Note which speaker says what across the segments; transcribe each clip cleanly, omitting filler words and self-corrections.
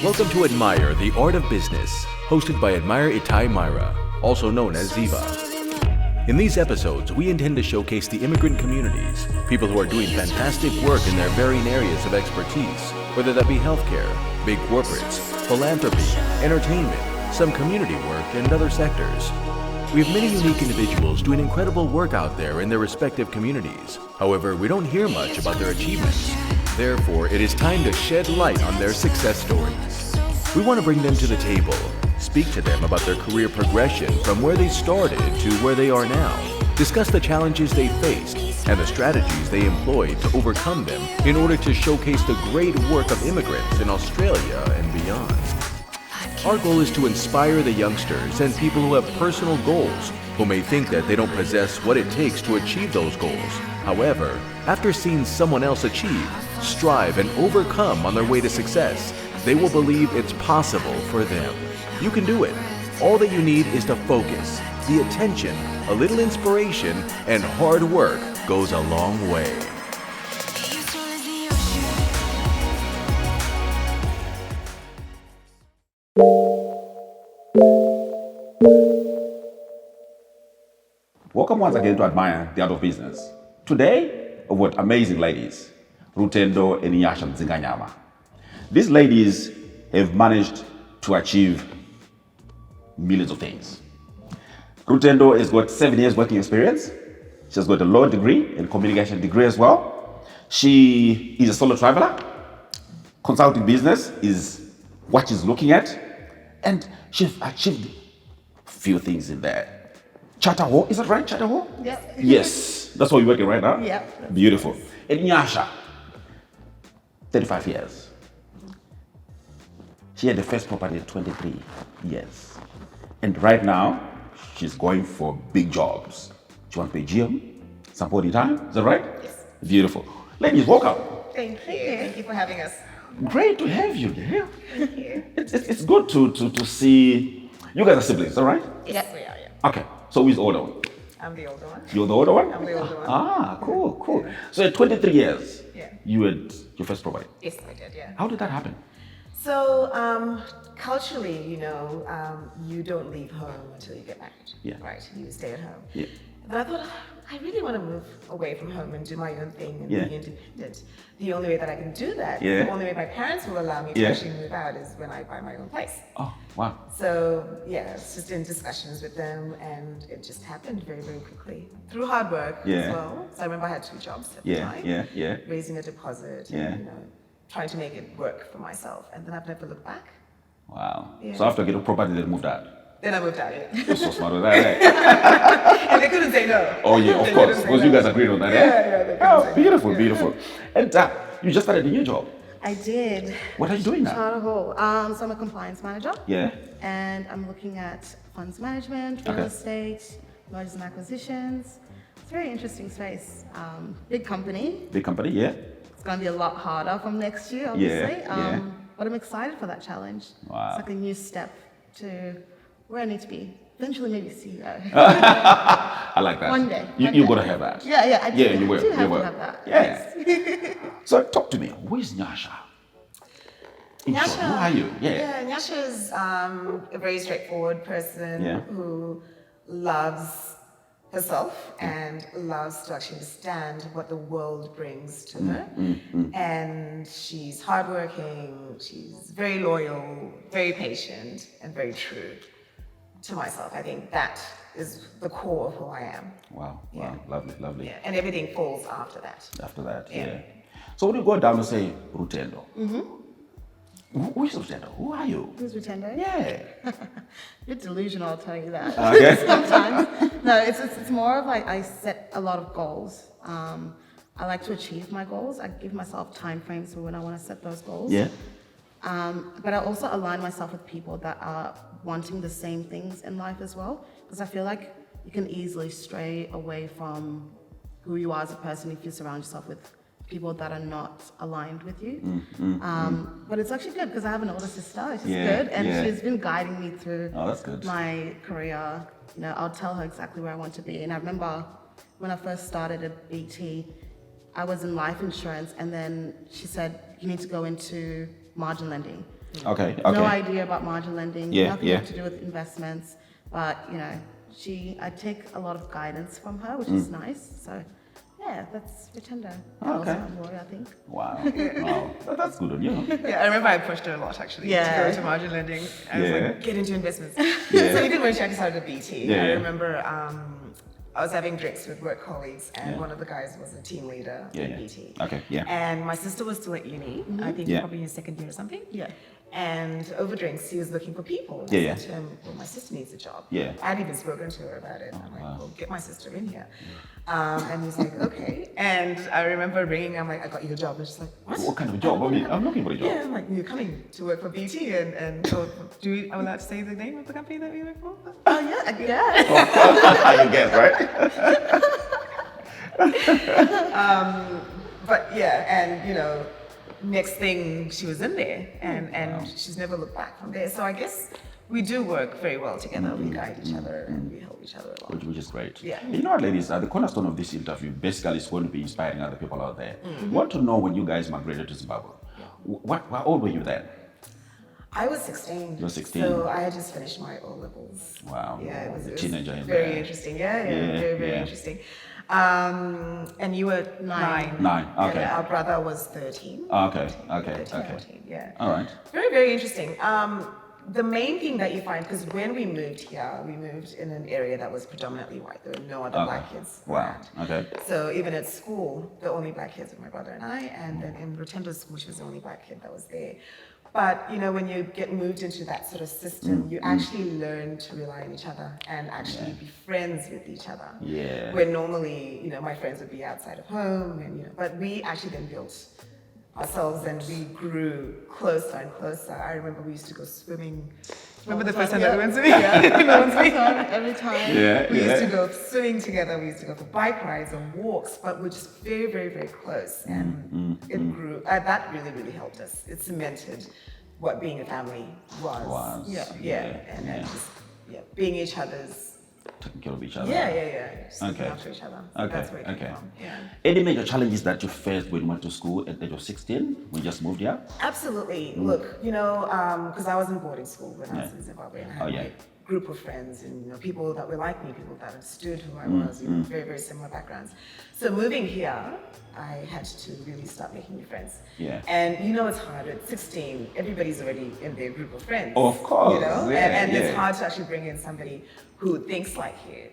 Speaker 1: Welcome to Admire, the Art of Business, hosted by Admire Itai Myra, also known as Ziva. In these episodes, we intend to showcase the immigrant communities, people who are doing fantastic work in their varying areas of expertise, whether that be healthcare, big corporates, philanthropy, entertainment, some community work, and other sectors. We have many unique individuals doing incredible work out there in their respective communities. However, we don't hear much about their achievements. Therefore, it is time to shed light on their success stories. We want to bring them to the table, speak to them about their career progression from where they started to where they are now, discuss the challenges they faced and the strategies they employed to overcome them in order to showcase the great work of immigrants in Australia and beyond. Our goal is to inspire the youngsters and people who have personal goals, who may think that they don't possess what it takes to achieve those goals. However, after seeing someone else achieve, strive, and overcome on their way to success, they will believe it's possible for them. You can do it. All that you need is to focus, the attention, a little inspiration, and hard work goes a long way.
Speaker 2: Welcome once again to Admire, the Art of Business. Today, with amazing ladies, Rutendo Nyasha Mudzinganyama. These ladies have managed to achieve millions of things. Rutendo has got 7 years working experience. She has got a law degree and communication degree as well. She is a solo traveler. Consulting business is what she's looking at. And she's achieved a few things in there. Charter Hall, is that right? Charter Hall?
Speaker 3: Yep.
Speaker 2: Yes, that's what you're working right now?
Speaker 3: Yep.
Speaker 2: Beautiful. And Nyasha, 35 years. She had the first property at 23 years. And right now, she's going for big jobs. She wants to be GM, some point in time, is that right?
Speaker 3: Yes.
Speaker 2: Beautiful. Ladies, welcome.
Speaker 3: Thank you. Thank you for having us.
Speaker 2: Great to have you here.
Speaker 3: Thank you.
Speaker 2: It's good to see, you guys are siblings, all right?
Speaker 3: Yes, we are, yeah.
Speaker 2: Okay, so who's the older one?
Speaker 3: I'm the older one.
Speaker 2: You're the older one?
Speaker 3: I'm the older one.
Speaker 2: Ah, cool. So at 23 years,
Speaker 3: Yeah.
Speaker 2: you had your first property.
Speaker 3: Yes, I did, yeah.
Speaker 2: How did that happen?
Speaker 3: So, culturally, you don't leave home until you get married.
Speaker 2: Yeah.
Speaker 3: Right? You stay at home.
Speaker 2: Yeah.
Speaker 3: But I thought, I really want to move away from home and do my own thing and
Speaker 2: Yeah.
Speaker 3: be independent. The only way that I can do that,
Speaker 2: Yeah.
Speaker 3: the only way my parents will allow me to
Speaker 2: Yeah.
Speaker 3: actually move out is when I buy my own place.
Speaker 2: Oh, wow.
Speaker 3: So yeah, it's just in discussions with them, and it just happened very, very quickly through hard work
Speaker 2: Yeah.
Speaker 3: as well. So I remember I had 2 jobs at the
Speaker 2: Yeah,
Speaker 3: time,
Speaker 2: yeah.
Speaker 3: raising a deposit,
Speaker 2: Yeah.
Speaker 3: and trying to make it work for myself, and then I've never looked back.
Speaker 2: Wow.
Speaker 3: Yeah.
Speaker 2: So after getting a property, they moved out.
Speaker 3: Then I moved out, yeah.
Speaker 2: You're so smart with that, eh?
Speaker 3: And they couldn't say no.
Speaker 2: Oh yeah, of
Speaker 3: They
Speaker 2: course,
Speaker 3: couldn't say
Speaker 2: because you
Speaker 3: no.
Speaker 2: guys agreed on that,
Speaker 3: Yeah,
Speaker 2: eh?
Speaker 3: yeah, they couldn't say
Speaker 2: Oh,
Speaker 3: no.
Speaker 2: beautiful,
Speaker 3: Yeah.
Speaker 2: beautiful. And you just started a new job.
Speaker 3: I did.
Speaker 2: What are you doing now?
Speaker 3: Charter Hall. So I'm a compliance manager.
Speaker 2: Yeah.
Speaker 3: And I'm looking at funds management, real
Speaker 2: Okay.
Speaker 3: estate, mergers and acquisitions. It's a very interesting space. Big company.
Speaker 2: Big company, yeah.
Speaker 3: It's going to be a lot harder from next year,
Speaker 2: Yeah,
Speaker 3: obviously.
Speaker 2: yeah.
Speaker 3: But I'm excited for that challenge.
Speaker 2: Wow.
Speaker 3: It's like a new step to where I need to be. Eventually, maybe CEO.
Speaker 2: I like that.
Speaker 3: One day.
Speaker 2: You're going to have that.
Speaker 3: Yeah, I do.
Speaker 2: Yeah, you will.
Speaker 3: I do
Speaker 2: You
Speaker 3: have
Speaker 2: will.
Speaker 3: to have that.
Speaker 2: Yeah.
Speaker 3: Yes.
Speaker 2: So talk to me. Who is Nyasha? In short, who are you? Yeah.
Speaker 3: Nyasha is a very straightforward person
Speaker 2: Yeah.
Speaker 3: who loves herself and loves to actually understand what the world brings to her. And she's hardworking, she's very loyal, very patient, and very true to myself. I think that is the core of who I am.
Speaker 2: Wow.
Speaker 3: Yeah.
Speaker 2: Lovely.
Speaker 3: Yeah. And everything falls after that.
Speaker 2: After that,
Speaker 3: Yeah.
Speaker 2: yeah. So when you go down and say Rutendo, who is Rutendo? Who are you?
Speaker 3: Who's Rutendo?
Speaker 2: Yeah.
Speaker 3: You're delusional, I'll tell you that.
Speaker 2: Okay.
Speaker 3: Sometimes. No, it's more of like I set a lot of goals. I like to achieve my goals. I give myself time frames for when I want to set those goals.
Speaker 2: Yeah.
Speaker 3: But I also align myself with people that are wanting the same things in life as well. Because I feel like you can easily stray away from who you are as a person if you surround yourself with people that are not aligned with you. But it's actually good because I have an older sister. She's
Speaker 2: Yeah,
Speaker 3: good, and
Speaker 2: yeah.
Speaker 3: she's been guiding me through
Speaker 2: Oh, that's good.
Speaker 3: my career. I'll tell her exactly where I want to be. And I remember when I first started at BT, I was in life insurance, and then she said, you need to go into margin lending.
Speaker 2: Okay.
Speaker 4: No idea about margin lending.
Speaker 2: Yeah,
Speaker 4: Nothing
Speaker 2: yeah.
Speaker 4: to do with investments. But I take a lot of guidance from her, which is nice. So yeah, that's Rutendo.
Speaker 2: Okay.
Speaker 4: Roy, I think.
Speaker 2: Wow. Wow. That's good on you.
Speaker 3: Yeah, I remember I pushed her a lot actually to
Speaker 4: Yeah.
Speaker 3: go into margin lending. I was
Speaker 2: Yeah.
Speaker 3: like, get into investments.
Speaker 2: Yeah.
Speaker 3: So even when she started at BT,
Speaker 2: Yeah,
Speaker 3: I
Speaker 2: yeah.
Speaker 3: remember I was having drinks with work colleagues, and
Speaker 2: Yeah.
Speaker 3: one of the guys was a team leader
Speaker 2: Yeah,
Speaker 3: at
Speaker 2: yeah.
Speaker 3: BT.
Speaker 2: Okay, yeah.
Speaker 3: And my sister was still at uni. I think
Speaker 2: Yeah.
Speaker 3: probably in second year or something.
Speaker 4: Yeah.
Speaker 3: And over drinks, he was looking for people.
Speaker 2: Yeah,
Speaker 3: I
Speaker 2: yeah.
Speaker 3: said to him, well, my sister needs a job.
Speaker 2: Yeah.
Speaker 3: I'd even spoken to her about it. I'm like,
Speaker 2: wow.
Speaker 3: well, get my sister in here. And he's like, okay. And I remember ringing, I'm like, I got you a job. And she's like,
Speaker 2: What kind of job? I mean, I'm looking for a job.
Speaker 3: yeah, I'm like, you're coming to work for BT, and so am I allowed to say the name of the company that we work for?
Speaker 4: Oh yeah, I guess.
Speaker 2: You guess, right?
Speaker 3: But yeah, and next thing she was in there, and she's never looked back from there. So I guess we do work very well together. We guide each other and we help each other a lot.
Speaker 2: Which is great.
Speaker 3: Yeah.
Speaker 2: You know what, ladies, the cornerstone of this interview basically is going to be inspiring other people out there. Want to know when you guys migrated to Zimbabwe? How old were you then?
Speaker 3: I was 16.
Speaker 2: You were 16.
Speaker 3: So I had just finished my O levels.
Speaker 2: Wow.
Speaker 3: Yeah, it was,
Speaker 2: A teenager in
Speaker 3: very
Speaker 2: there.
Speaker 3: interesting. Yeah,
Speaker 2: Yeah,
Speaker 3: very, very
Speaker 2: yeah.
Speaker 3: interesting. And you were 9.
Speaker 2: 9, okay.
Speaker 3: And our brother was 13.
Speaker 2: Okay,
Speaker 3: 13, 14, yeah.
Speaker 2: All right.
Speaker 3: Very, very interesting. The main thing that you find, because when we moved here, we moved in an area that was predominantly white. There were no other black kids
Speaker 2: Wow.
Speaker 3: around.
Speaker 2: Okay.
Speaker 3: So even at school, the only black kids were my brother and I, and then in Rutendo school, she was the only black kid that was there. But when you get moved into that sort of system, you actually learn to rely on each other and actually be friends with each other.
Speaker 2: Yeah.
Speaker 3: Where normally, my friends would be outside of home, and but we actually then built ourselves and we grew closer and closer. I remember we used to go swimming. Remember the first time that we went swimming? Yeah.
Speaker 4: Every time.
Speaker 2: Yeah,
Speaker 3: We used to go swimming together, we used to go for bike rides and walks, but we're just very, very, very close. And it grew. That really, really helped us. It cemented what being a family was. Yeah. And then just being each other's.
Speaker 2: Taking care of each other.
Speaker 3: Yeah. Just looking
Speaker 2: Okay.
Speaker 3: after each other.
Speaker 2: Okay,
Speaker 3: That's where it came
Speaker 2: okay.
Speaker 3: from. Yeah.
Speaker 2: Any major challenges that you faced when you went to school at the age of 16? When you just moved here?
Speaker 3: Absolutely. Look, because I was in boarding school when I was in Zimbabwe, and I had
Speaker 2: yeah.
Speaker 3: my group of friends and people that were like me, people that understood who I was, very, very similar backgrounds. So moving here, I had to really start making new friends.
Speaker 2: Yeah.
Speaker 3: And it's hard. At 16, everybody's already in their group of friends.
Speaker 2: Of course.
Speaker 3: And it's hard to actually bring in somebody who thinks like you.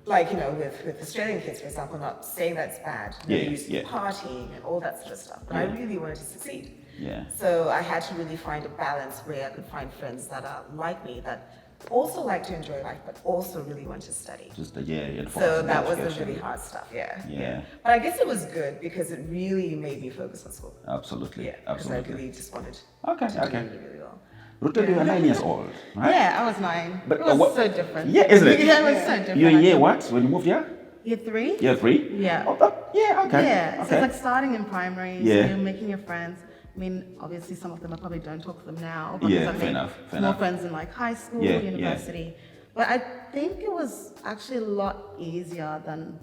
Speaker 3: Like, with Australian kids, for example, not saying that's bad. They used to partying and all that sort of stuff. But I really wanted to succeed.
Speaker 2: Yeah.
Speaker 3: So I had to really find a balance where I could find friends that are like me, that also like to enjoy life, but also really want to study.
Speaker 2: Just and focus
Speaker 3: So
Speaker 2: on
Speaker 3: that was the
Speaker 2: education.
Speaker 3: really hard stuff,
Speaker 2: Yeah.
Speaker 3: But I guess it was good because it really made me focus on school.
Speaker 2: Absolutely.
Speaker 3: Yeah, because I
Speaker 2: Absolutely.
Speaker 3: really just wanted
Speaker 2: Okay,
Speaker 3: to do
Speaker 2: okay.
Speaker 3: really, really well.
Speaker 2: Rutendo, you are 9 years old, right?
Speaker 4: Yeah, I was 9.
Speaker 2: But,
Speaker 4: it was
Speaker 2: what-
Speaker 4: so different.
Speaker 2: Yeah, isn't it?
Speaker 4: Yeah, it was so different.
Speaker 2: You're in year what when you moved here?
Speaker 4: Year 3?
Speaker 2: Year 3?
Speaker 4: Yeah.
Speaker 2: Oh, okay.
Speaker 4: Yeah, so
Speaker 2: Okay.
Speaker 4: it's like starting in primary, so
Speaker 2: Yeah.
Speaker 4: you're making your friends. I mean, obviously some of them I probably don't talk to them now. Because
Speaker 2: Yeah,
Speaker 4: I've
Speaker 2: fair
Speaker 4: made
Speaker 2: enough, fair
Speaker 4: more
Speaker 2: enough.
Speaker 4: friends in like high school,
Speaker 2: Yeah,
Speaker 4: university. But I think it was actually a lot easier than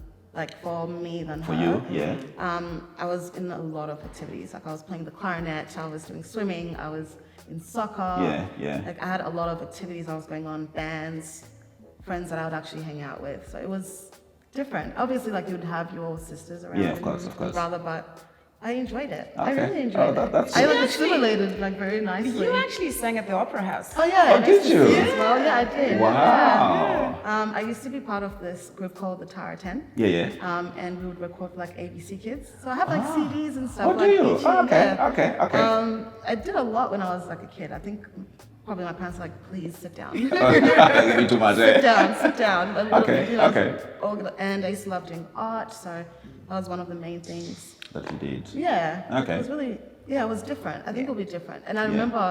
Speaker 4: for me than
Speaker 2: For
Speaker 4: her.
Speaker 2: you, yeah.
Speaker 4: I was in a lot of activities. Like I was playing the clarinet, I was doing swimming, I was in soccer.
Speaker 2: Yeah.
Speaker 4: Like I had a lot of activities I was going on, bands, friends that I would actually hang out with. So it was different. Obviously, like you would have your sisters around.
Speaker 2: Yeah, of course,
Speaker 4: and
Speaker 2: of course.
Speaker 4: Brother, but I enjoyed it. I
Speaker 2: Okay.
Speaker 4: really enjoyed
Speaker 2: Oh,
Speaker 4: it.
Speaker 2: that's
Speaker 4: I
Speaker 2: good.
Speaker 4: assimilated very nicely.
Speaker 3: You actually sang at the Opera House.
Speaker 4: Oh yeah.
Speaker 2: Oh,
Speaker 4: I
Speaker 2: did
Speaker 4: used to
Speaker 2: you?
Speaker 4: sing as well. Yeah, I did.
Speaker 2: Wow.
Speaker 4: Yeah. I used to be part of this group called the Tara 10.
Speaker 2: Yeah.
Speaker 4: And we would record for like ABC Kids. So I have like CDs and stuff.
Speaker 2: Oh, do
Speaker 4: like
Speaker 2: you?
Speaker 4: PG,
Speaker 2: Oh, okay,
Speaker 4: yeah.
Speaker 2: okay.
Speaker 4: I did a lot when I was like a kid. I think probably my parents were like, please sit down.
Speaker 2: It's been too much,
Speaker 4: Sit down.
Speaker 2: Okay, okay.
Speaker 4: And I used to love doing art, so that was one of the main things.
Speaker 2: That you did.
Speaker 4: Yeah.
Speaker 2: Okay.
Speaker 4: It was really, it was different. I think it'll be different. And I remember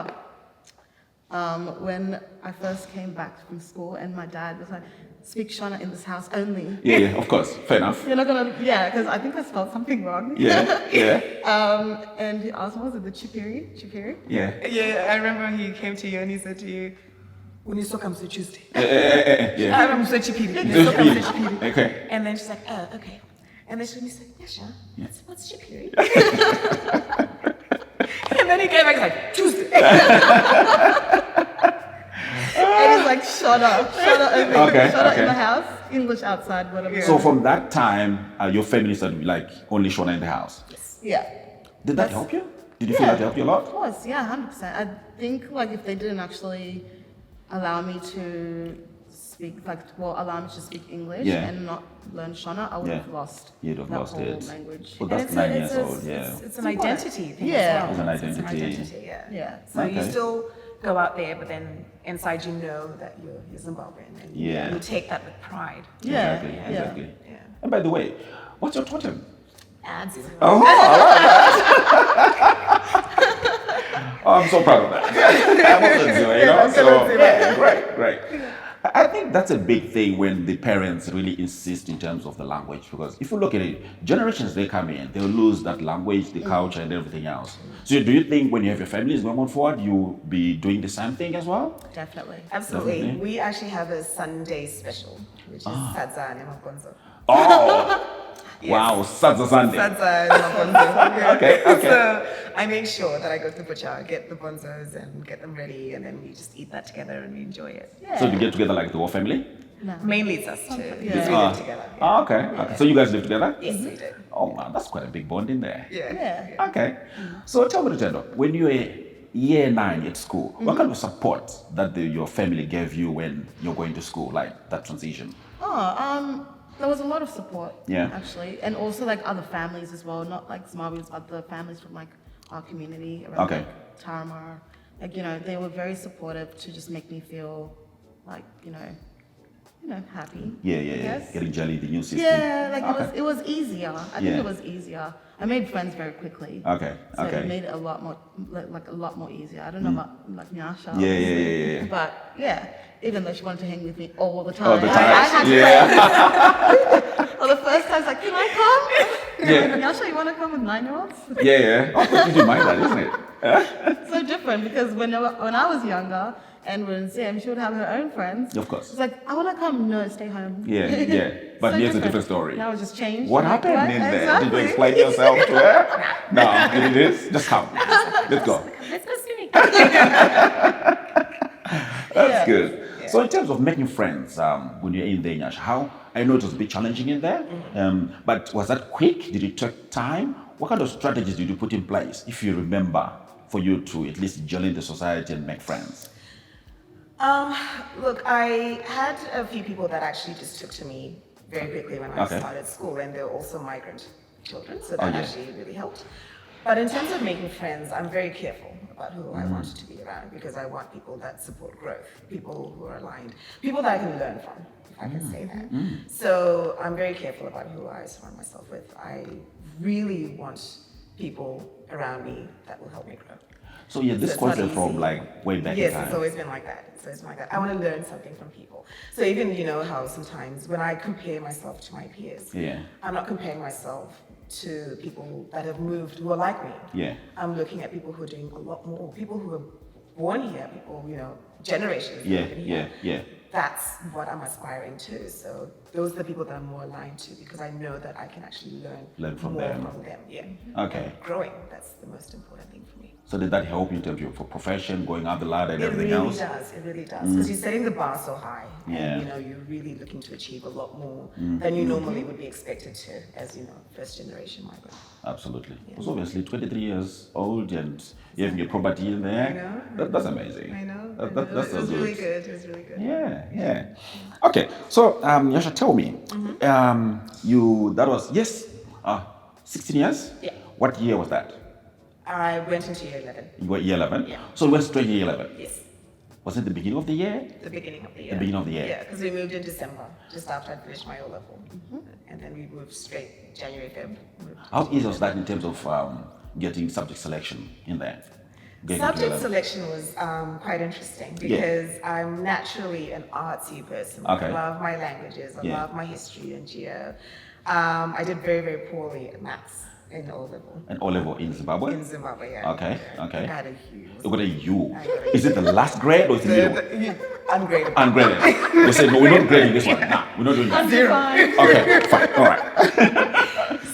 Speaker 4: when I first came back from school and my dad was like, speak Shona in this house only.
Speaker 2: Yeah, of course. Fair enough.
Speaker 4: You're not gonna, because I think I spelled something wrong.
Speaker 2: Yeah.
Speaker 4: And he asked, what was it, the Chipiri?
Speaker 2: Yeah.
Speaker 3: Yeah, I remember he came to you and he said to you, Uniso comes to Tuesday.
Speaker 2: Yeah.
Speaker 3: I'm so Chipiri. Uniso comes to Chipiri.
Speaker 2: Okay.
Speaker 3: And then she's like, oh, okay. And then she said, Nyasha, what's Chipiri? And then he came back like, Tuesday.
Speaker 4: And it's like Shona
Speaker 2: Okay,
Speaker 4: Shona
Speaker 2: okay.
Speaker 4: in the house, English outside, whatever.
Speaker 2: So from that time, your family started like only Shona in the house.
Speaker 4: Yeah.
Speaker 2: Did that help you? Did you feel that helped you a lot?
Speaker 4: Of course, yeah, 100%. I think like if they didn't actually allow me to speak, allow me to speak English and not learn Shona, I would have lost
Speaker 2: You'd have
Speaker 4: that
Speaker 2: lost
Speaker 4: whole
Speaker 2: it.
Speaker 4: language.
Speaker 2: Well, that's 9 years old, yeah.
Speaker 3: It's an identity thing.
Speaker 4: Yeah.
Speaker 3: As well.
Speaker 2: It's an identity.
Speaker 3: Yeah.
Speaker 4: Yeah.
Speaker 3: So you
Speaker 2: Okay.
Speaker 3: still go out there, but then inside you know that you're Zimbabwean, and you take that with pride.
Speaker 4: Yeah.
Speaker 2: Exactly,
Speaker 4: Yeah.
Speaker 2: exactly.
Speaker 3: Yeah.
Speaker 2: And by the way, what's your totem?
Speaker 3: Ads.
Speaker 2: Oh, I'm so proud of that. I'm also doing, you know? So, yeah, great. I think that's a big thing when the parents really insist in terms of the language, because if you look at it, generations they come in, they'll lose that language, the culture, and everything else. So, do you think when you have your families going forward, you'll be doing the same thing as well?
Speaker 4: Definitely.
Speaker 3: Absolutely.
Speaker 2: Definitely.
Speaker 3: We actually have a Sunday special, which is Sadza and Magonzo.
Speaker 2: Oh, wow, Sadza Sunday.
Speaker 3: Sadza and Magonzo. Yeah.
Speaker 2: Okay.
Speaker 3: So I make sure that I go to the butcher, get the bonzos, and get them ready, and then we just eat that together and we enjoy it.
Speaker 4: Yeah.
Speaker 2: So, you get together like the whole family?
Speaker 4: No.
Speaker 3: Mainly it's us two.
Speaker 4: Yeah.
Speaker 3: Because we live together. Yeah.
Speaker 2: Okay. So, you guys live together?
Speaker 3: Yes, we do.
Speaker 2: Oh, man, that's quite a big bond in there.
Speaker 4: Yeah.
Speaker 2: Okay. So tell me, Rutendo, when you were year 9 at school, what kind of support that your family gave you when you're going to school, like that transition?
Speaker 4: There was a lot of support,
Speaker 2: Yeah.
Speaker 4: actually, and also like other families as well, not like Zimbabweans, but the families from like our community around
Speaker 2: Okay.
Speaker 4: like Tarama. Like, they were very supportive to just make me feel like, happy. I
Speaker 2: Yeah.
Speaker 4: guess.
Speaker 2: Getting jelly, the new system.
Speaker 4: Yeah, like
Speaker 2: Okay.
Speaker 4: it was easier. I think
Speaker 2: Yeah.
Speaker 4: it was easier. I made friends very quickly.
Speaker 2: Okay.
Speaker 4: So
Speaker 2: Okay.
Speaker 4: it made it a lot more, like a lot more easier. I don't know about like Nyasha.
Speaker 2: Yeah.
Speaker 4: obviously, But yeah, even though she wanted to hang with me all the time.
Speaker 2: All the
Speaker 4: I
Speaker 2: time.
Speaker 4: had to
Speaker 2: Yeah.
Speaker 4: well, the first time I was like, can I come?
Speaker 2: Yeah.
Speaker 4: Nyasha, you want to come with 9-year-olds?
Speaker 2: Yeah. Oh, but you do mind that, isn't it?
Speaker 4: So different because when I was younger and when Sam, she would have her own friends.
Speaker 2: Of course.
Speaker 4: It's like, I want to come. No, stay home.
Speaker 2: Yeah. But here's a different story.
Speaker 4: Now it's just changed.
Speaker 2: What
Speaker 4: I'm like,
Speaker 2: happened in there?
Speaker 4: Exactly.
Speaker 2: Did you explain yourself to her? No, you did this? Just come. Let's go.
Speaker 3: Let's go swimming.
Speaker 2: That's good. So in terms of making friends, when you're in there, Nyasha, I know it was a bit challenging in there, but was that quick? Did it take time? What kind of strategies did you put in place, if you remember, for you to at least gel in the society and make friends?
Speaker 3: Look, I had a few people that actually just took to me very quickly when I started school, and they're also migrant children, so that actually really helped. But in terms of making friends, I'm very careful about who I want to be around, because I want people that support growth, people who are aligned, people that I can learn from, if I can say that. So I'm very careful about who I surround myself with. I really want people around me that will help me grow.
Speaker 2: So yeah, this
Speaker 3: So it's not
Speaker 2: concept from
Speaker 3: easy.
Speaker 2: like way back in
Speaker 3: Yes,
Speaker 2: time.
Speaker 3: it's always been like that. I want to learn something from people. So even, how sometimes when I compare myself to my peers,
Speaker 2: Yeah.
Speaker 3: I'm not comparing myself to people that have moved who are like me.
Speaker 2: Yeah.
Speaker 3: I'm looking at people who are doing a lot more, people who are born here, people, generations. that
Speaker 2: Yeah,
Speaker 3: have been here.
Speaker 2: yeah.
Speaker 3: That's what I'm aspiring to. So those are the people that I'm more aligned to, because I know that I can actually learn
Speaker 2: From
Speaker 3: more
Speaker 2: them.
Speaker 3: from them. Yeah.
Speaker 2: Okay.
Speaker 3: And growing, that's the most important thing for me.
Speaker 2: So did that help you in terms of your profession, going up the ladder and
Speaker 3: It
Speaker 2: everything
Speaker 3: really
Speaker 2: else?
Speaker 3: does. It really does. Because you're setting the bar so high, and
Speaker 2: Yeah.
Speaker 3: you're really looking to achieve a lot more than you normally would be expected to, as first generation migrant.
Speaker 2: Absolutely. Because obviously 23 years old and you have your property in there.
Speaker 3: I know.
Speaker 2: That's amazing.
Speaker 3: I know.
Speaker 2: That's
Speaker 3: it
Speaker 2: so
Speaker 3: was
Speaker 2: good.
Speaker 3: really good. It was really good.
Speaker 2: Yeah. Okay, so Nyasha, tell me, that was 16 years?
Speaker 3: Yeah.
Speaker 2: What year was that?
Speaker 3: I went into year 11.
Speaker 2: You were year 11?
Speaker 3: Yeah.
Speaker 2: So we went straight to year 11.
Speaker 3: Yes.
Speaker 2: Was it the beginning of the year?
Speaker 3: The beginning of the year.
Speaker 2: The beginning of the year.
Speaker 3: Yeah, because we moved in December, just after I finished my O-level. And then we moved straight January, Feb.
Speaker 2: How easy was that in terms of getting subject selection in there? Getting into
Speaker 3: Subject
Speaker 2: 11?
Speaker 3: selection was quite interesting, because I'm naturally an artsy person.
Speaker 2: Okay.
Speaker 3: I love my languages. I
Speaker 2: Yeah.
Speaker 3: love my history and geo. I did very, very poorly at maths in O-level.
Speaker 2: An O-level in Zimbabwe?
Speaker 3: In Zimbabwe, yeah.
Speaker 2: Okay.
Speaker 3: I got a U.
Speaker 2: You got a U.
Speaker 3: I got a
Speaker 2: Is it the last grade or is it the middle?
Speaker 3: Ungraded.
Speaker 2: Ungraded. They said, no, we're not grading this one. Nah, we're not doing that.
Speaker 4: Fine.
Speaker 2: Okay, fine. All right.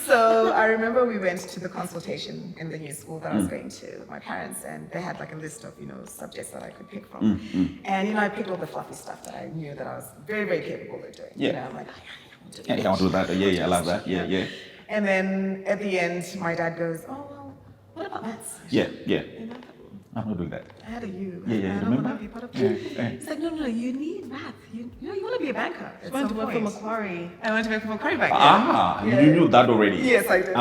Speaker 3: So So I remember we went to the consultation in the new school that I was going to with my parents, and they had like a list of, subjects that I could pick from. And, I picked all the fluffy stuff that I knew that I was very, very capable of doing.
Speaker 2: Yeah.
Speaker 3: I'm like, I want to do
Speaker 2: Yeah, I want to do that. Yeah, I love that. Yeah.
Speaker 3: And then at the end, my dad goes, oh, well, what about maths?
Speaker 2: Yeah.
Speaker 3: You know,
Speaker 2: I'm not doing that.
Speaker 3: I had a U.
Speaker 2: Yeah,
Speaker 3: I don't
Speaker 2: remember?
Speaker 3: want to be part of
Speaker 2: Yeah.
Speaker 3: He's like, no, you need math. You want to be a banker.
Speaker 4: I went to work for Macquarie.
Speaker 3: I went to work for Macquarie back
Speaker 2: You knew that already?
Speaker 3: Yes, I did.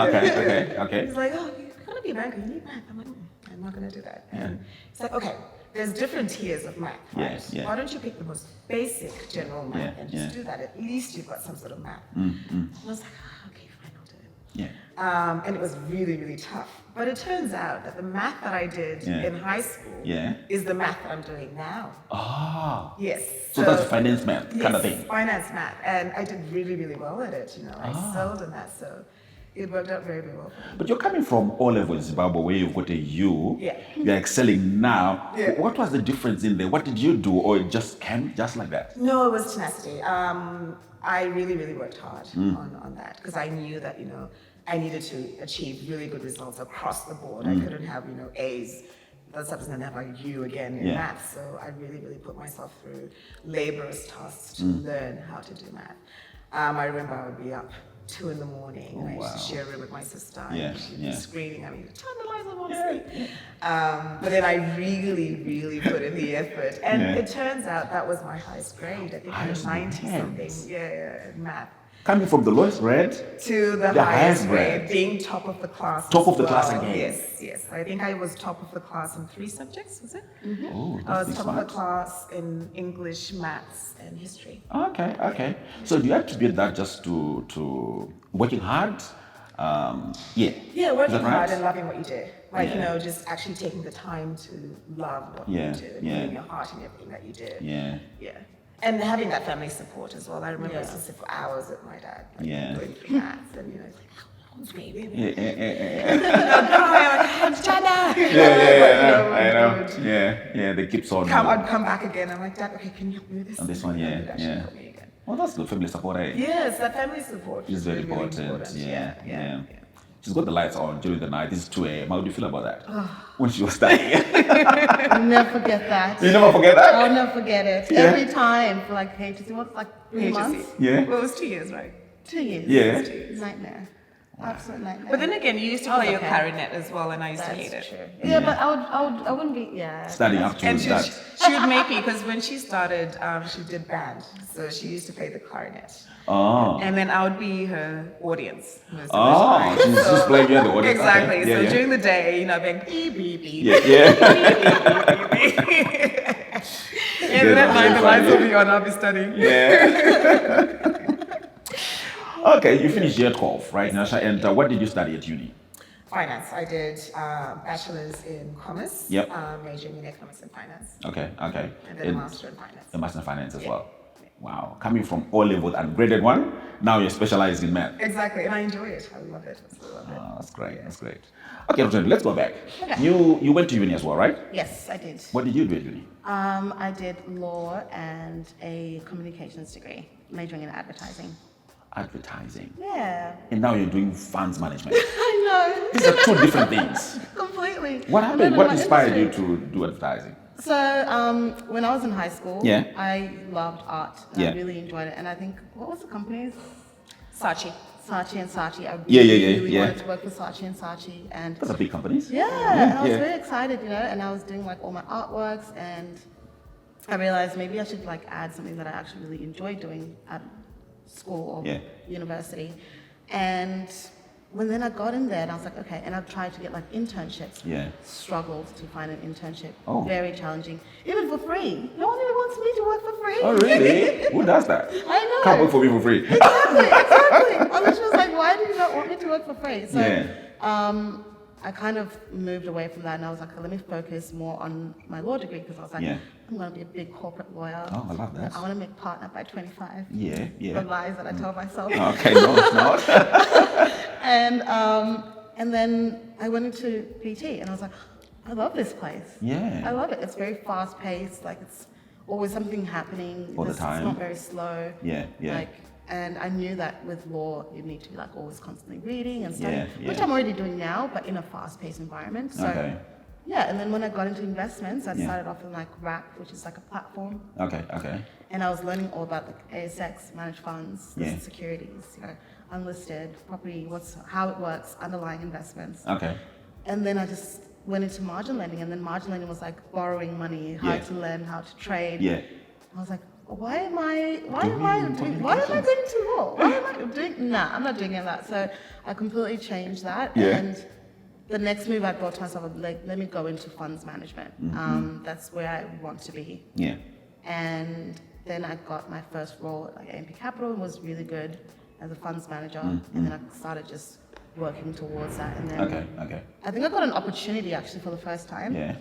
Speaker 2: Okay.
Speaker 3: He's like, oh, you're going to be a banker. You need math. I'm like, I'm not going to do that. And he's like, okay, there's different tiers of math, right?
Speaker 2: Yes, yeah.
Speaker 3: Why don't you pick the most basic general math and just do that? At least you've got some sort of math. And I was like, okay, fine, I'll do it.
Speaker 2: Yeah.
Speaker 3: And it was really, really tough. But it turns out that the math that I did in high school is the math that I'm doing now.
Speaker 2: Ah.
Speaker 3: Yes.
Speaker 2: So that's finance math kind of thing.
Speaker 3: Finance math. And I did really, really well at it. I excelled in that. So it worked out very, very well for me.
Speaker 2: But you're coming from O level in Zimbabwe where you've got a U.
Speaker 3: Yeah.
Speaker 2: You're excelling now.
Speaker 3: Yeah.
Speaker 2: What was the difference in there? What did you do? Or it just came just like that?
Speaker 3: No, it was tenacity. I really, really worked hard on that because I knew that, I needed to achieve really good results across the board. I couldn't have, A's. That's going to have a U again in math. So I really, really put myself through laborious tasks to learn how to do math. I remember I would be up 2 a.m. and I used to share a room with my sister. And she'd be screaming at me, turn the lights on, sleep. But then I really, really put in the effort. And it turns out that was my highest grade. I think I was 90 something. In math.
Speaker 2: Coming from the lowest grade
Speaker 3: to the highest grade, being top of the class.
Speaker 2: Top of the class again.
Speaker 3: Yes. I think I was top of the class in 3 subjects, was it?
Speaker 2: Oh,
Speaker 3: I was top of the class in English, maths, and history.
Speaker 2: Okay. So do you attribute that just to working hard?
Speaker 3: Yeah, working hard and loving what you do. Just actually taking the time to love what you do and putting your heart in everything that you do. Yeah. And having that family support as well. I remember I used to sit for hours with my dad, doing maths, and it's like, I'm screaming.
Speaker 2: I know. Yeah, they keep on.
Speaker 3: I'd come back again. I'm like, Dad, okay, can you do this?
Speaker 2: And this one, yeah. Well, that's good family support, eh?
Speaker 3: Yes, that family support
Speaker 2: is very important. Yeah. She's got the lights on during the night. It's 2 a.m. How do you feel about that? When she was studying?
Speaker 4: I'll never forget that.
Speaker 2: You never forget that?
Speaker 4: I'll never forget it. Every time for HTC, what's 3 months?
Speaker 3: Yeah. Well, it was 2 years, right?
Speaker 4: 2 years.
Speaker 2: Yeah.
Speaker 4: Nightmare. Absolute nightmare.
Speaker 3: But then again, you used to play your clarinet as well, and I used to hate it.
Speaker 4: True. Yeah, but I wouldn't be.
Speaker 2: Studying up to that.
Speaker 3: She would make me, because when she started, she did band, so she used to play the clarinet.
Speaker 2: Oh.
Speaker 3: And then I would be her audience.
Speaker 2: She's just playing you in the audience.
Speaker 3: Exactly.
Speaker 2: Okay.
Speaker 3: During the day, being beep beep beep. And then at night the lights will be on. I'll be studying.
Speaker 2: Yeah. Okay, you finished year 12, right, Nyasha? And what did you study at uni?
Speaker 3: Finance. I did bachelor's in commerce.
Speaker 2: Yep.
Speaker 3: Majoring in economics and finance.
Speaker 2: Okay.
Speaker 3: And then a master in finance.
Speaker 2: A master in finance as well. Wow. Coming from O level and graded 1, now you're specialized in math.
Speaker 3: Exactly, and I enjoy it. I love it.
Speaker 2: That's great. Okay, Rutendo, let's go back. Okay. You went to uni as well, right?
Speaker 4: Yes, I did.
Speaker 2: What did you do at uni?
Speaker 4: I did law and a communications degree, majoring in advertising.
Speaker 2: Advertising.
Speaker 4: Yeah.
Speaker 2: And now you're doing funds management.
Speaker 4: I know.
Speaker 2: These are 2 different things.
Speaker 4: Completely.
Speaker 2: What happened? What inspired you to do advertising?
Speaker 4: So when I was in high school, I loved art. And I really enjoyed it. And I think, what was the company?
Speaker 3: Saatchi.
Speaker 4: Saatchi and Saatchi. I really wanted to work for Saatchi and Saatchi. And
Speaker 2: those are big companies.
Speaker 4: Yeah. And I was very excited, and I was doing all my artworks, and I realized maybe I should add something that I actually really enjoyed doing at school or university. And when I got in there, and I was like, okay, and I've tried to get internships. Struggled to find an internship. Very challenging. Even for free. No one even wants me to work for free.
Speaker 2: Oh, really? Who does that?
Speaker 4: I know.
Speaker 2: Can't work for me for free.
Speaker 4: Exactly. I was just like, why do you not want me to work for free? So I kind of moved away from that, and I was like, let me focus more on my law degree, because I was like, I'm going to be a big corporate lawyer.
Speaker 2: Oh, I love that.
Speaker 4: I want to make partner by 25.
Speaker 2: Yeah.
Speaker 4: The lies that I told myself.
Speaker 2: Okay, no, it's not.
Speaker 4: And then I went into PT, and I was like, I love this place.
Speaker 2: Yeah.
Speaker 4: I love it. It's very fast paced. It's always something happening.
Speaker 2: All the time.
Speaker 4: It's not very slow.
Speaker 2: Yeah.
Speaker 4: And I knew that with law, you need to be like always constantly reading and studying,
Speaker 2: Yeah.
Speaker 4: which I'm already doing now, but in a fast-paced environment. So, yeah, and then when I got into investments, I started off in like RAP, which is like a platform.
Speaker 2: Okay.
Speaker 4: And I was learning all about like ASX, managed funds, listed securities, unlisted, property, how it works, underlying investments.
Speaker 2: Okay.
Speaker 4: And then I just went into margin lending, and then margin lending was like borrowing money, how to lend, how to trade.
Speaker 2: Yeah.
Speaker 4: I was like, why am I going to law? Why am I doing? Nah, I'm not doing any of that. So I completely changed that.
Speaker 2: Yeah.
Speaker 4: And the next move I thought to myself, like, let me go into funds management. That's where I want to be.
Speaker 2: Yeah.
Speaker 4: And then I got my first role at like AMP Capital and was really good as a funds manager. And then I started just working towards that. And then
Speaker 2: Okay.
Speaker 4: I think I got an opportunity actually for the first time.
Speaker 2: Yeah.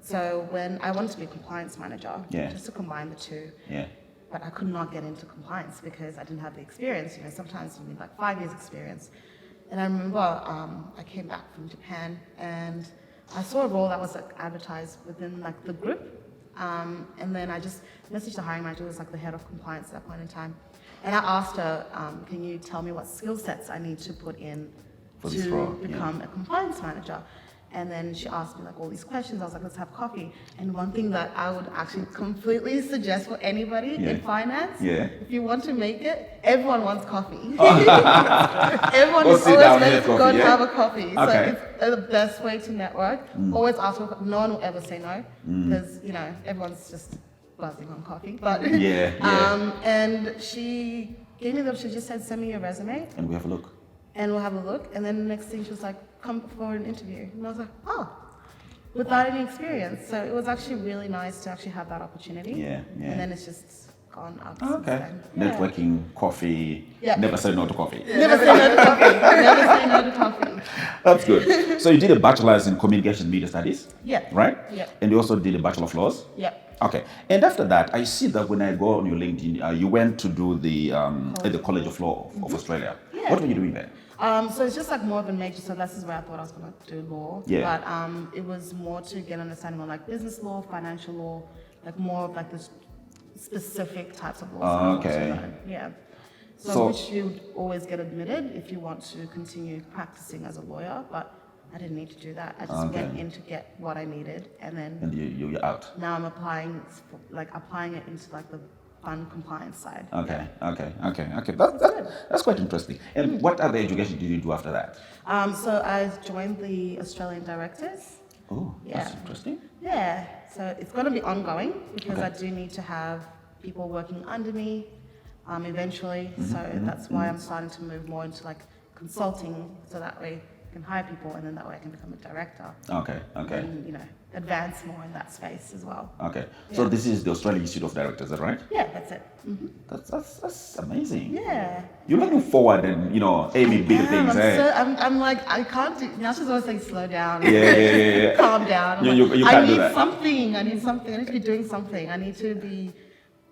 Speaker 4: So when I wanted to be a compliance manager, just to combine the two.
Speaker 2: Yeah.
Speaker 4: But I could not get into compliance because I didn't have the experience. Sometimes you need like 5 years experience. And I remember I came back from Japan and I saw a role that was like advertised within like the group. And then I just messaged the hiring manager, who was like the head of compliance at that point in time. And I asked her, can you tell me what skill sets I need to put in to become a compliance manager? And then she asked me like all these questions. I was like, let's have coffee. And one thing that I would actually completely suggest for anybody in finance, if you want to make it, everyone wants coffee. Everyone is always ready to go and have a coffee. So it's the best way to network. Always ask for coffee. No one will ever say no because, everyone's just buzzing on coffee. But and she gave me she just said, send me your resume.
Speaker 2: And we have a look.
Speaker 4: And we'll have a look. And then the next thing she was like, come for an interview. And I was like, without any experience. So it was actually really nice to actually have that opportunity. Yeah. And then it's just gone up.
Speaker 2: Okay. Networking, coffee. Never say no to coffee.
Speaker 4: Never say no to coffee. Never say no to coffee.
Speaker 2: That's good. So you did a bachelor's in communication media studies.
Speaker 4: Yeah.
Speaker 2: Right?
Speaker 4: Yeah.
Speaker 2: And you also did a bachelor of laws.
Speaker 4: Yeah.
Speaker 2: Okay. And after that, I see that when I go on your LinkedIn, you went to do the at the College of Law of Australia.
Speaker 4: Yeah.
Speaker 2: What were you doing there?
Speaker 4: So it's just like more of a major, so this is where I thought I was going to do law. Yeah. But it was more to get an understanding of like business law, financial law, like more of like the specific types of laws.
Speaker 2: Okay.
Speaker 4: Yeah. So which you would always get admitted if you want to continue practicing as a lawyer, but I didn't need to do that. I just went in to get what I needed, and then
Speaker 2: you're out.
Speaker 4: Now I'm applying it into like the fund compliance side.
Speaker 2: Okay. That's quite interesting. And what other education did you do after that?
Speaker 4: So I joined the Australian Directors.
Speaker 2: Oh, that's interesting.
Speaker 4: Yeah. So it's going to be ongoing because I do need to have people working under me eventually. So that's why I'm starting to move more into like consulting, so that way I can hire people, and then that way I can become a director. Okay. And advance more in that space as well. Okay.
Speaker 2: Yeah. So this is the Australian Institute of Directors, is that right?
Speaker 4: Yeah, that's it.
Speaker 2: That's amazing.
Speaker 4: Yeah.
Speaker 2: You're looking forward and aiming big things.
Speaker 4: I'm like, I can't do. Nyasha's always saying slow down.
Speaker 2: Yeah.
Speaker 4: Calm down.
Speaker 2: You can't do that.
Speaker 4: I need something. I need to be doing something. I need to be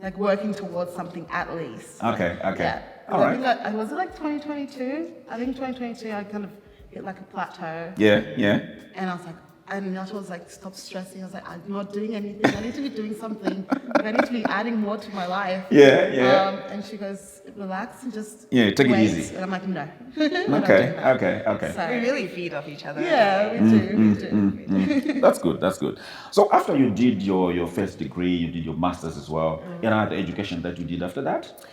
Speaker 4: like working towards something at least.
Speaker 2: Okay.
Speaker 4: Yeah.
Speaker 2: All right.
Speaker 4: Was it like 2022? I think 2022 I kind of hit like a plateau.
Speaker 2: Yeah.
Speaker 4: And I was like, and Nyasha was like, stop stressing. I was like, I'm not doing anything. I need to be doing something. I need to be adding more to my life.
Speaker 2: Yeah.
Speaker 4: And she goes, relax and just
Speaker 2: take
Speaker 4: wait.
Speaker 2: it easy.
Speaker 4: And I'm like, no.
Speaker 2: Okay.
Speaker 3: So we really feed off each other.
Speaker 4: Yeah, we do.
Speaker 2: That's good. So after you did your first degree, you did your master's as well. Any other education that you did after that?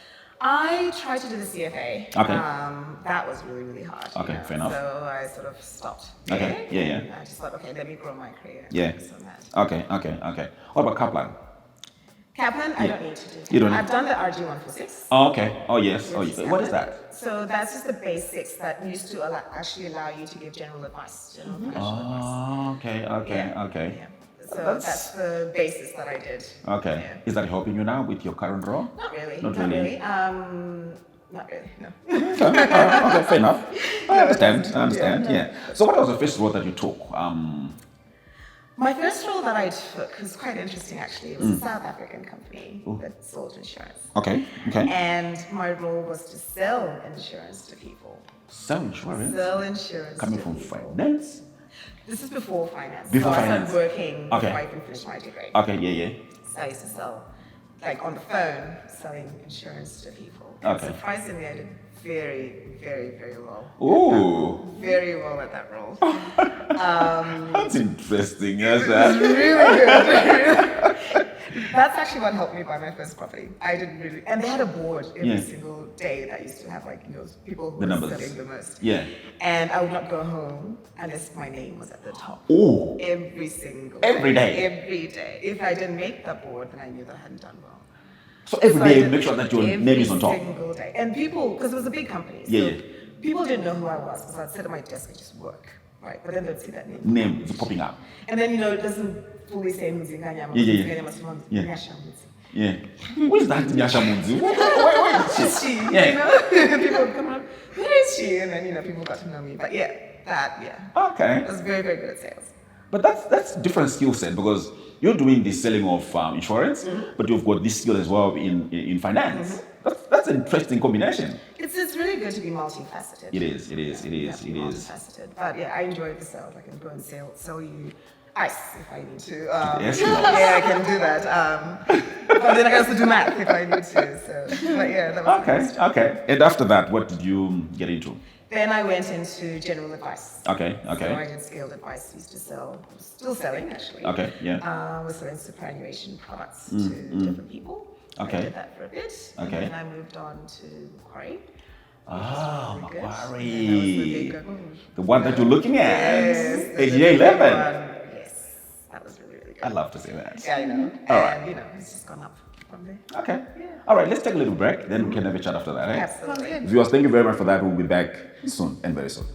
Speaker 3: I tried to do the CFA.
Speaker 2: Okay.
Speaker 3: That was really, really hard.
Speaker 2: Okay, fair enough.
Speaker 3: So I sort of stopped.
Speaker 2: Okay. Yeah.
Speaker 3: I just thought, okay, let me grow my career.
Speaker 2: Yeah. Okay. What about Kaplan?
Speaker 3: Kaplan, I don't need to do.
Speaker 2: You don't.
Speaker 3: I've done the RG 146.
Speaker 2: Oh, okay. Oh, yes. What is that?
Speaker 3: So that's just the basics that used to actually allow you to give general advice.
Speaker 2: Okay.
Speaker 3: Yeah. So that's the basis that I did.
Speaker 2: Okay.
Speaker 3: Yeah.
Speaker 2: Is that helping you now with your current role?
Speaker 3: Not really.
Speaker 2: Not really.
Speaker 3: Not really. No.
Speaker 2: Okay, fair enough. I understand. Yeah. So what was the first role that you took?
Speaker 3: My first role that I took was quite interesting actually. It was a South African company that sold insurance.
Speaker 2: Okay.
Speaker 3: And my role was to sell insurance to people.
Speaker 2: Sell insurance?
Speaker 3: Sell insurance.
Speaker 2: Coming from finance?
Speaker 3: This is before finance.
Speaker 2: Before
Speaker 3: finance. I
Speaker 2: finance.
Speaker 3: started working before I even finished my degree.
Speaker 2: Okay, yeah.
Speaker 3: So I used to sell like on the phone, selling insurance to people.
Speaker 2: Okay.
Speaker 3: Surprisingly, I did very, very, very well.
Speaker 2: Ooh.
Speaker 3: Very well at that role.
Speaker 2: That's interesting. Yes,
Speaker 3: Really good. That's actually what helped me buy my first property. I did really, and they had a board every single day that used to have like, you know, people who were selling the most.
Speaker 2: Yeah.
Speaker 3: And I would not go home unless my name was at the top.
Speaker 2: Ooh.
Speaker 3: Every single
Speaker 2: Every day.
Speaker 3: Every day. If I didn't make that board, then I knew that I hadn't done well.
Speaker 2: So every day, make sure that your name is on top.
Speaker 3: Every single day. And people, because it was a big company, so people didn't know who I was because I'd sit at my desk and just work, right? But then they'd see that name.
Speaker 2: Name is popping up.
Speaker 3: And then, you know, it doesn't fully say Mudzinganyama. Nyasha Mudzinganyama.
Speaker 2: Yeah. Who is that Nyasha Mudzi? Where is she?
Speaker 3: You know? People would come up, where is she? And then, you know, people got to know me. But yeah,
Speaker 2: Okay.
Speaker 3: I was very, very good at sales.
Speaker 2: But that's different skill set because you're doing the selling of insurance, but you've got this skill as well in finance. That's an interesting combination.
Speaker 3: It's really good to be multifaceted.
Speaker 2: It is.
Speaker 3: Multifaceted. But yeah, I enjoy the sales. I can go and sell you ice if I need to. Yeah, I can do that. But then I can also do math if I need to. So, but yeah, that was
Speaker 2: okay. And after that, what did you get into?
Speaker 3: Then I went into general advice.
Speaker 2: Okay.
Speaker 3: So I did scaled advice. Used to sell, still selling actually.
Speaker 2: Okay, yeah.
Speaker 3: I was selling superannuation products to different people.
Speaker 2: Okay.
Speaker 3: I did that for a bit.
Speaker 2: Okay.
Speaker 3: And then I moved on to Macquarie.
Speaker 2: Macquarie. The one that you're looking at.
Speaker 3: Yes.
Speaker 2: AGA 11.
Speaker 3: Yes. That was really, really good.
Speaker 2: I love to see that.
Speaker 3: Yeah, I know.
Speaker 2: All right.
Speaker 3: You know, it's just gone up from there.
Speaker 2: Okay. All right, let's take a little break. Then we can have a chat after that. Eh?
Speaker 3: Absolutely.
Speaker 2: Viewers, thank you very much for that. We'll be back soon and very soon.